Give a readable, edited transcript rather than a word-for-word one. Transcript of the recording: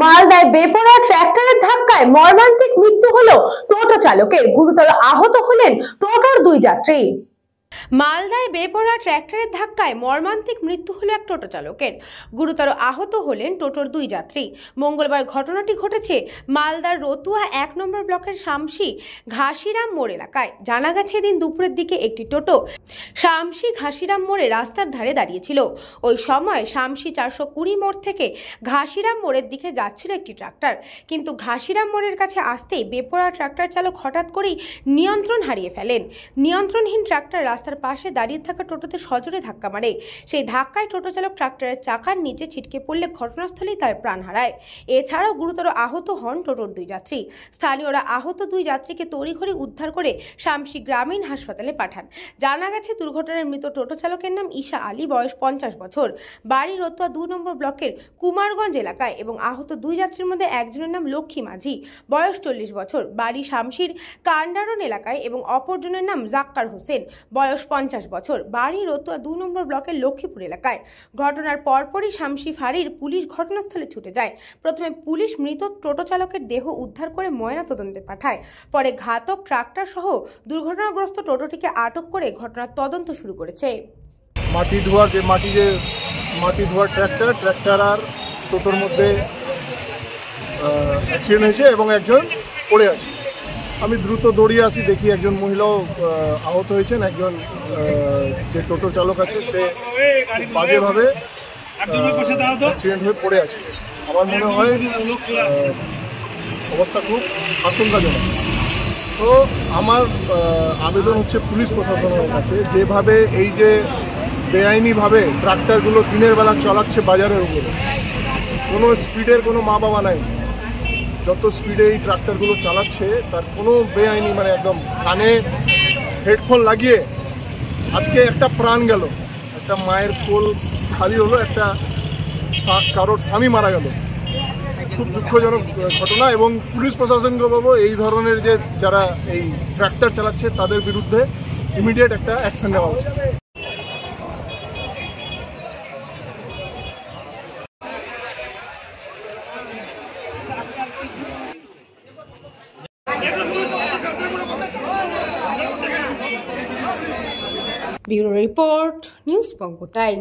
মালদায় বেপরোয়া ট্রাক্টরের ধাক্কায় মর্মান্তিক মৃত্যু হলো টোটো চালকের, গুরুতর আহত হলেন টোটোর দুই যাত্রী। মালদায় বেপরোয়া ট্রাক্টরের ধাক্কায় মর্মান্তিক মৃত্যু হলো এক টোটো চালকের, গুরুতর আহত হলেন টোটোর দুই যাত্রী। মঙ্গলবার ঘটনাটি ঘটেছে মালদার রতুয়া 1 নম্বর ব্লকের শামসি ঘাসিরাম মোড় এলাকায়। জানা গেছে এদিন দুপুরের দিকে একটি টোটো শামসি ঘাসিরাম মোড়ে রাস্তার ধারে দাঁড়িয়েছিল। ওই সময় শামসি 420 মোড় থেকে ঘাসিরাম মোড়ের দিকে যাচ্ছিল একটি ট্রাক্টর, কিন্তু ঘাসিরাম মোড়ের কাছে আসতেই বেপরোয়া ট্রাক্টর চালক হঠাৎ করেই নিয়ন্ত্রণ হারিয়ে ফেলেন। নিয়ন্ত্রণহীন ট্রাক্টর রাস্তার পাশে দাঁড়িয়ে থাকা টোটোতে সজোরে ধাক্কা মারে। সেই ধাক্কায় টোটো চালক ট্রাক্টরের চাকার নিচে ছিটকে পড়লে ঘটনাস্থলেই তার প্রাণ হারায়। এছাড়াও গুরুতর আহত হন টোটোর দুই যাত্রী। স্থানীয়রা আহত দুই যাত্রীকে তড়িঘড়ি উদ্ধার করে শামসি গ্রামীণ হাসপাতালে পাঠান। জানা গেছে দুর্ঘটনায় মৃত টোটো চালকের নাম ঈশা আলী, বয়স 50 বছর, বাড়ি রতুয়া 2 নম্বর ব্লকের কুমারগঞ্জ এলাকায়, এবং আহত দুই যাত্রীর মধ্যে একজনের নাম লক্ষ্মী মাঝি, বয়স 40 বছর, বাড়ি শামসির কান্ডারন এলাকায়, এবং অপরজনের নাম জাক্কার হোসেন, বয়স 50 বছর, বাড়ি রতুয়া 2 নম্বর ব্লকের লক্ষ্মীপুর এলাকায়। ঘটনার পরপরই শামসি ফাঁড়ির পুলিশ ঘটনাস্থলে ছুটে যায়। প্রথমে পুলিশ মৃত টোটো চালকের দেহ উদ্ধার করে ময়নাতদন্তে পাঠায়। পরে ঘাতক ট্রাক্টর সহ দুর্ঘটনাগ্রস্ত টোটোটিকে আটক করে ঘটনার তদন্ত শুরু করেছে। মাটি ধোয়ার ট্রাক্টর আর টোটোর মধ্যে অ্যাক্সিডেন্ট হয়েছে এবং একজন পড়ে আছে। আমি দ্রুত দৌড়িয়ে আসি, দেখি একজন মহিলাও আহত হয়েছেন। একজন যে টোটো চালক আছে সে বাজেভাবে অ্যাক্সিডেন্ট হয়ে পড়ে আছে। আমার মনে হয় অবস্থা খুব আশঙ্কাজনক। তো আমার আবেদন হচ্ছে পুলিশ প্রশাসনের কাছে, যেভাবে এই যে বেআইনিভাবে ট্রাক্টরগুলো দিনের বেলা চালাচ্ছে বাজারের উপরে, কোনো স্পিডের কোনো মা বাবা নাই। যত স্পিডে এই ট্রাক্টরগুলো চালাচ্ছে তার কোনো বেআইনি, মানে একদম কানে হেডফোন লাগিয়ে আজকে একটা প্রাণ গেল, একটা মায়ের কোল খালি হলো, একটা কারোর স্বামী মারা গেল। খুব দুঃখজনক ঘটনা, এবং পুলিশ প্রশাসনকে বলবো এই ধরনের যে যারা এই ট্রাক্টর চালাচ্ছে তাদের বিরুদ্ধে ইমিডিয়েট একটা অ্যাকশন নেওয়া উচিত। ব্যুরো রিপোর্ট, নিউজ বঙ্গ টাইম।